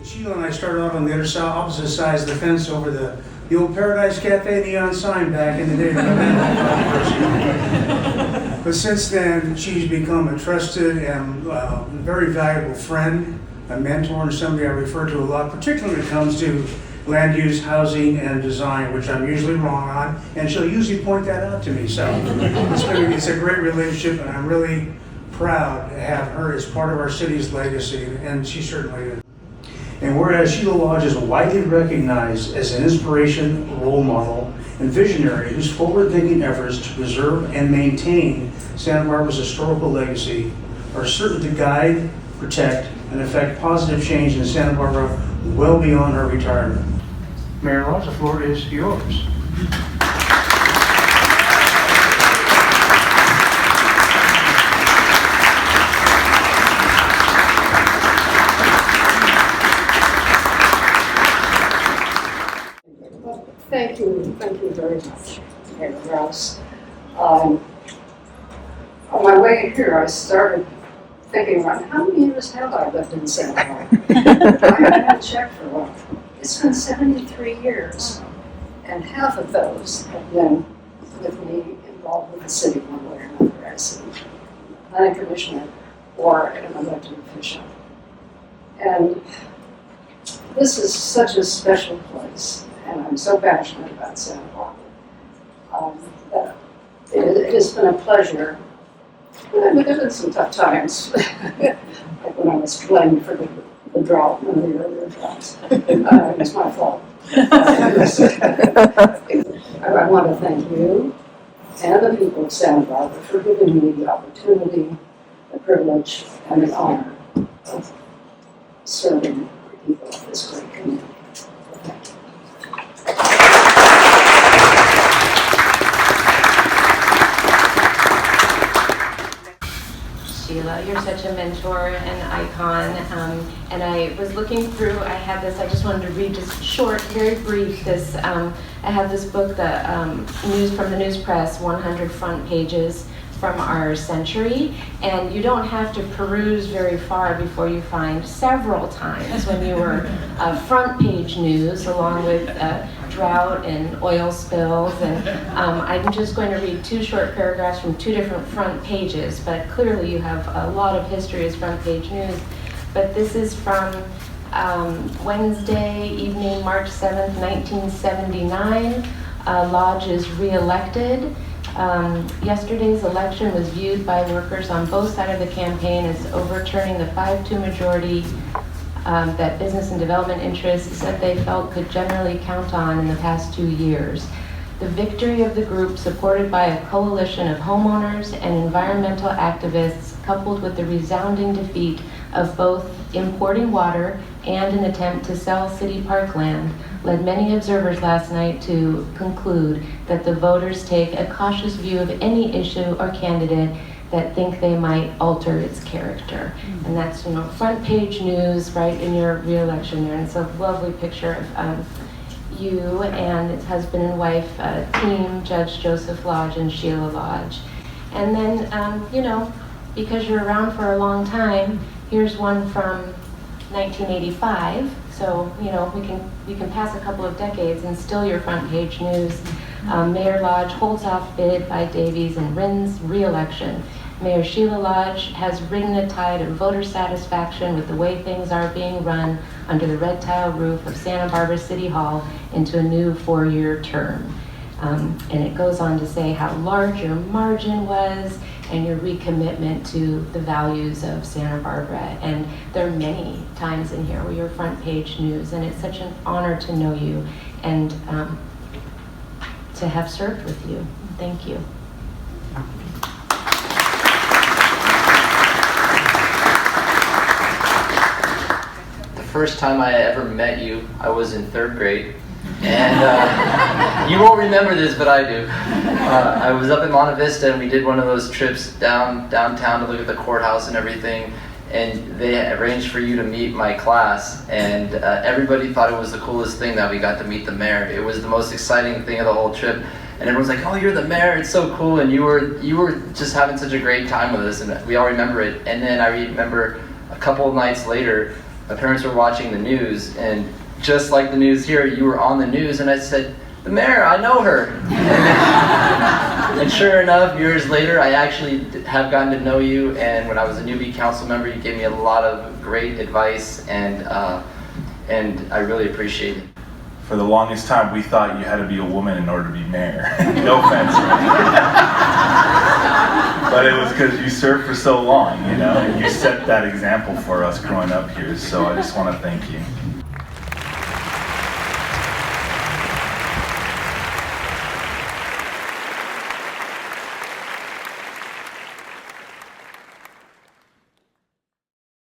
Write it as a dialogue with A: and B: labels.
A: Sheila and I started off on the other side, opposite sides of the fence over the old Paradise Cafe neon sign back in the day. But since then, she's become a trusted and very valuable friend, a mentor, and somebody I refer to a lot, particularly when it comes to land use, housing, and design, which I'm usually wrong on, and she'll usually point that out to me. So it's a great relationship, and I'm really proud to have her as part of our city's legacy, and she certainly is. And whereas Sheila Lodge is widely recognized as an inspiration, role model, and visionary whose forward-thinking efforts to preserve and maintain Santa Barbara's historical legacy are certain to guide, protect, and affect positive change in Santa Barbara well beyond her retirement. Mayor Lodge, the floor is yours.
B: Thank you very much, Mayor Rouse. On my way here, I started thinking, how many years have I lived in Santa Barbara? I haven't checked for a while. It's been 73 years, and half of those have been with me involved with the city one way or another as a planning commissioner or an elected official. And this is such a special place. And I'm so passionate about Santa Barbara that it has been a pleasure. But there have been some tough times, like when I was blamed for the drought, one of the earlier droughts. It's my fault. I want to thank you and the people of Santa Barbara for giving me the opportunity, the privilege, and the honor of serving the people of this great community. Thank you.
C: Sheila, you're such a mentor and icon, and I was looking through, I just wanted to read just short, very brief, I have this book, news from the news press, 100 front pages from our century, and you don't have to peruse very far before you find several times when you were front page news along with drought and oil spills, and I'm just going to read two short paragraphs from two different front pages, but clearly you have a lot of history as front page news. But this is from Wednesday evening, March 7th, 1979. Lodge is re-elected. Yesterday's election was viewed by workers on both sides of the campaign as overturning the 5-2 majority that business and development interests said they felt could generally count on in the past 2 years. The victory of the group, supported by a coalition of homeowners and environmental activists, coupled with the resounding defeat of both importing water and an attempt to sell city parkland, led many observers last night to conclude that the voters take a cautious view of any issue or candidate that think they might alter its character. And that's, front page news right in your re-election there. And it's a lovely picture of you and its husband and wife team, Judge Joseph Lodge and Sheila Lodge. And then, because you're around for a long time, here's one from 1985. So, we can pass a couple of decades and still your front page news. Mayor Lodge holds off bid by Davies and wins re-election. Mayor Sheila Lodge has ridden the tide of voter satisfaction with the way things are being run under the red tile roof of Santa Barbara City Hall into a new 4-year term. And it goes on to say how large your margin was and your recommitment to the values of Santa Barbara. And there are many times in here where you're front page news, and it's such an honor to know you and to have served with you. Thank you.
D: The first time I ever met you, I was in 3rd grade. And you won't remember this, but I do. I was up in Monte Vista, and we did one of those trips downtown to look at the courthouse and everything. And they arranged for you to meet my class, and everybody thought it was the coolest thing that we got to meet the mayor. It was the most exciting thing of the whole trip. And everyone's like, "Oh, you're the mayor! It's so cool!" And you were just having such a great time with us, and we all remember it. And then I remember a couple of nights later, my parents were watching the news, and just like the news here, you were on the news, and I said, "The mayor, I know her." And sure enough, years later, I actually have gotten to know you, and when I was a newbie council member, you gave me a lot of great advice, and I really appreciate it.
E: For the longest time, we thought you had to be a woman in order to be mayor. No offense. But it was because you served for so long, you know, and you set that example for us growing up here, so I just want to thank you.